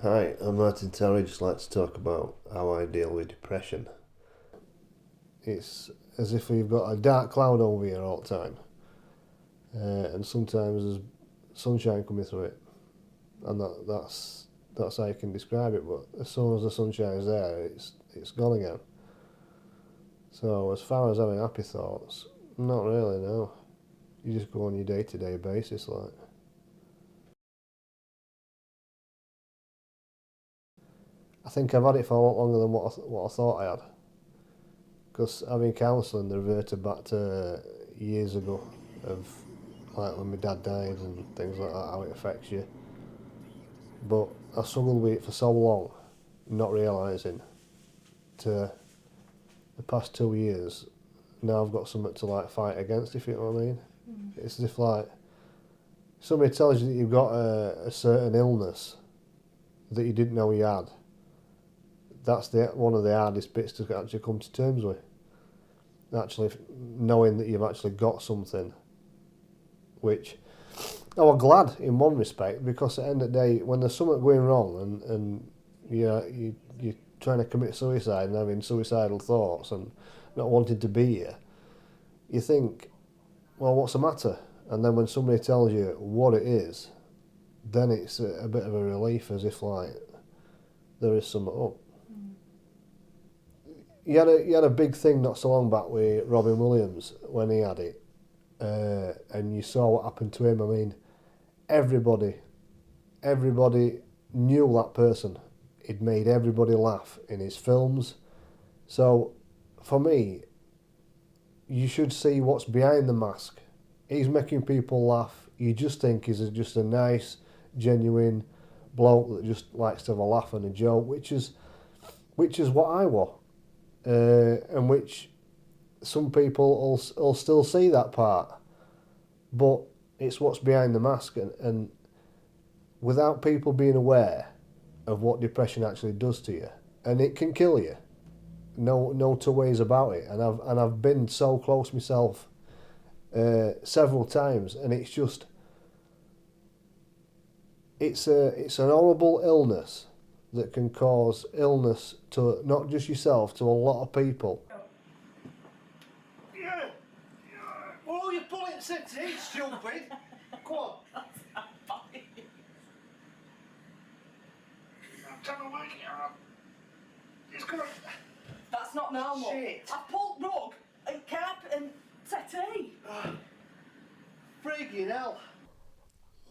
Hi, I'm Martin Tarry. Just like to talk about how I deal with depression. It's as if you've got a dark cloud over you all the time, and sometimes there's sunshine coming through it, and that's how you can describe it. But as soon as the sunshine is there, it's gone again. So as far as having happy thoughts, not really. No, you just go on your day to day basis. Like I think I've had it for a lot longer than what I thought I had. Because having counselling, they reverted back to years ago of like when my dad died and things like that, how it affects you. But I struggled with it for so long, not realising to the past 2 years, now I've got something to like fight against, if you know what I mean. It's as if like somebody tells you that you've got a certain illness that you didn't know you had. That's one of the hardest bits to actually come to terms with. Actually knowing that you've actually got something which I'm glad in one respect, because at the end of the day, when there's something going wrong and you're trying to commit suicide and having suicidal thoughts and not wanting to be here, you think, well, what's the matter? And then when somebody tells you what it is, then it's a bit of a relief, as if like there is something up. You had a big thing not so long back with Robin Williams when he had it, and you saw what happened to him. I mean, everybody everybody knew that person. He'd made everybody laugh in his films. So, for me, you should see what's behind the mask. He's making people laugh. You just think he's just a nice, genuine bloke that just likes to have a laugh and a joke, which is what I was, and which some people will still see that part. But it's what's behind the mask, and without people being aware of what depression actually does to you, and it can kill you. No two ways about it. And I've been so close myself several times, and it's an horrible illness that can cause illness to not just yourself, to a lot of people. Yeah. Oh, you're pulling it, stupid. Come on. I'm trying to work it out. It's gonna. That's not normal. Shit. I've pulled rug and carpet and settee. Friggin' hell.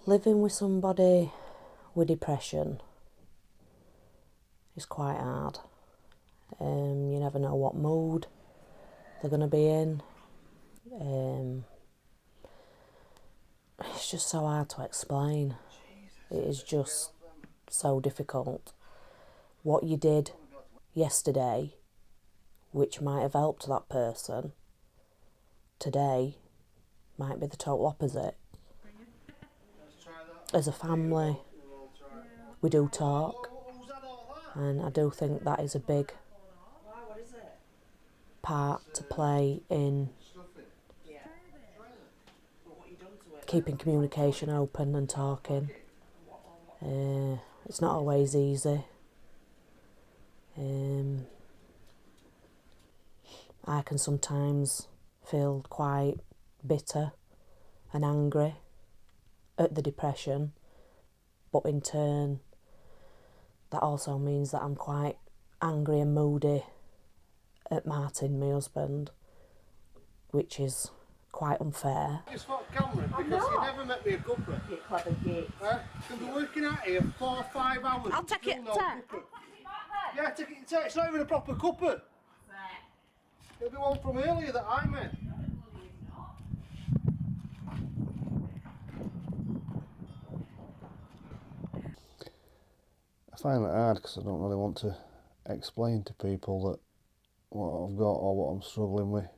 Living with somebody with depression is quite hard. You never know what mood they're going to be in. It's just so hard to explain. It is just so difficult. What you did yesterday, which might have helped that person, today might be the total opposite. As a family, we do talk, and I do think that is a big part to play in keeping communication open and talking. It's not always easy. I can sometimes feel quite bitter and angry at the depression, but in turn that also means that I'm quite angry and moody at Martin, my husband, which is quite unfair. It's for Cameron, because you never met me a cuppa. You clever git. You'll be working out here 4 or 5 hours. I'll take it, no Ted. cuppa. Yeah, take it, Ted. It's not even a proper cuppa. It'll be one from earlier that I made. I find that hard because I don't really want to explain to people that what I've got or what I'm struggling with.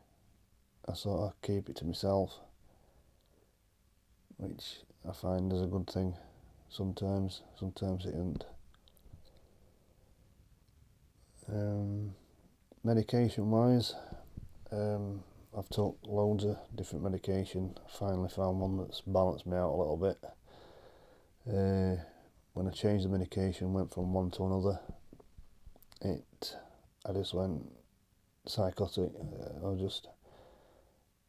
I sort of keep it to myself, which I find is a good thing sometimes. Sometimes it isn't. Medication wise, I've took loads of different medication. I finally found one that's balanced me out a little bit. when I changed the medication, went from one to another, I just went psychotic. Or just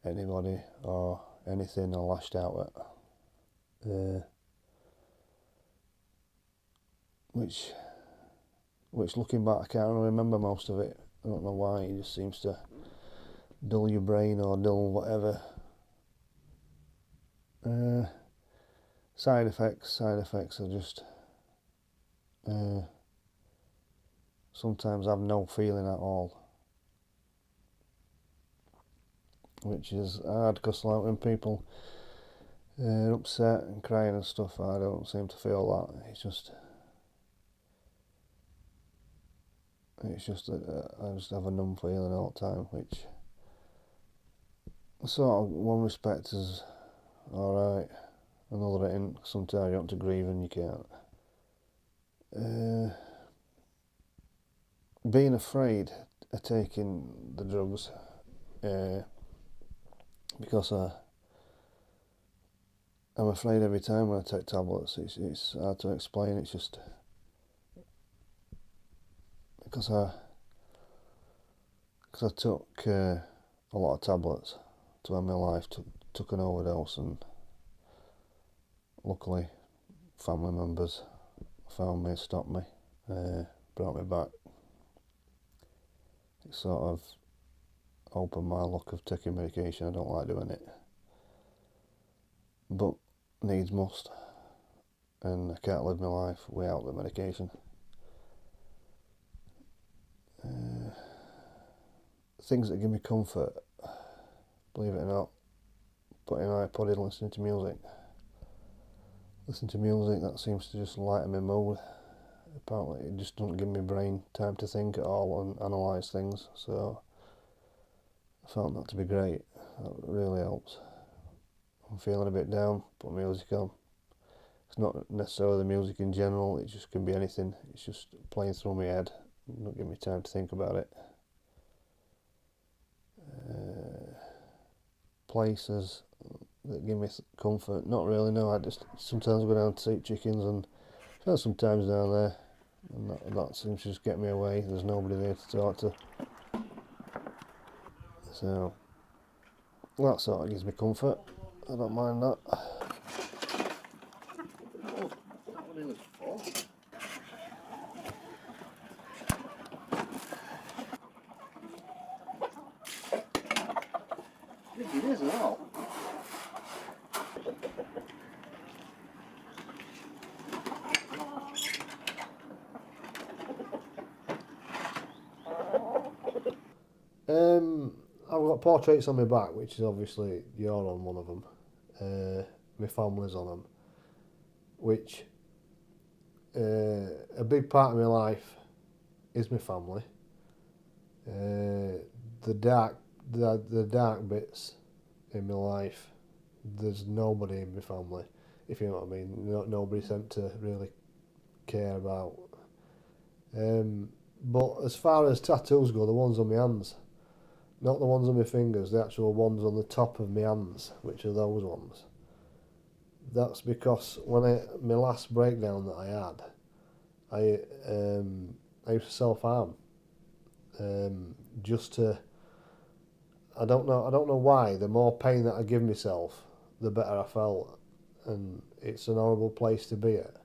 anybody or anything I lashed out at. Which looking back, I can't really remember most of it. I don't know why. It just seems to dull your brain or dull whatever. Side effects are just sometimes have no feeling at all, which is hard because like when people are upset and crying and stuff, I don't seem to feel that. It's just that I just have a numb feeling all the time, which sort of one respect is alright, another it ain't. Sometimes you want to grieve and you can't. Being afraid of taking the drugs, because I'm afraid every time when I take tablets. It's hard to explain. It's just because I took a lot of tablets to end my life. Took an overdose, and luckily family members found me, stopped me, brought me back. It sort of opened my luck of taking medication. I don't like doing it, but needs must, and I can't live my life without the medication. Things that give me comfort, believe it or not, putting an iPod in, listening to music. Listen to music, that seems to just lighten my mood. Apparently it just doesn't give my brain time to think at all and analyse things, so I found that to be great. That really helps. I'm feeling a bit down, put music on. It's not necessarily the music in general, it just can be anything. It's just playing through my head, not give me time to think about it. Places that give me comfort, not really, no. I just sometimes go down to eat chickens and spend some time down there, and that seems to just get me away. There's nobody there to talk to, so that sort of gives me comfort. I don't mind that. It is as well. I've got portraits on my back, which is obviously you're on one of them. My family's on them, which a big part of my life is my family. The dark bits in my life, there's nobody in my family, if you know what I mean. Nobody seemed to really care about. But as far as tattoos go, the ones on my hands, not the ones on my fingers, the actual ones on the top of my hands, which are those ones. That's because when my last breakdown that I had, I used to self-harm, just to. I don't know why. The more pain that I give myself, the better I felt, and it's an horrible place to be at.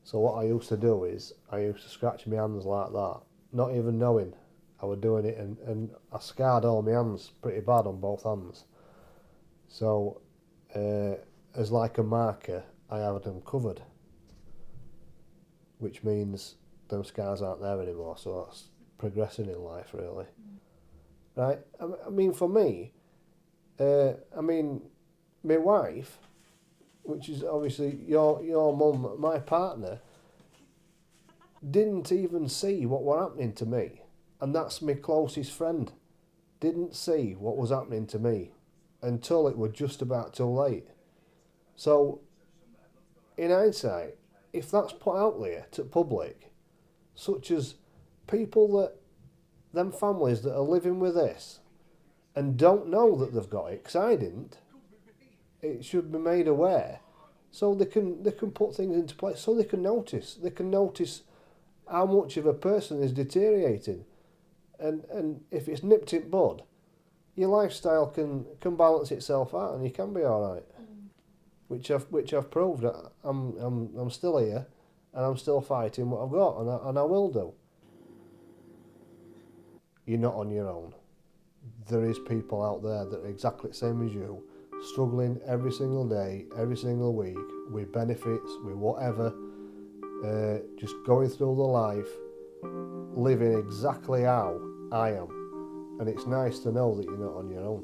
So what I used to do is I used to scratch my hands like that, not even knowing I was doing it, and I scarred all my hands pretty bad on both hands. So as like a marker, I have them covered, which means those scars aren't there anymore. So that's progressing in life, really. Right? I mean, for me, my wife, which is obviously your mum, my partner, didn't even see what were happening to me, and that's my closest friend. Didn't see what was happening to me until it was just about too late. So, in hindsight, if that's put out there to public, such as people that, them families that are living with this and don't know that they've got it, because I didn't, it should be made aware so they can put things into place, so they can notice how much of a person is deteriorating, and if it's nipped in bud, your lifestyle can balance itself out and you can be all right. Which I've proved. I'm still here, and I'm still fighting what I've got, and I will do. You're not on your own. There is people out there that are exactly the same as you, struggling every single day, every single week, with benefits, with whatever, just going through the life, living exactly how I am. And it's nice to know that you're not on your own.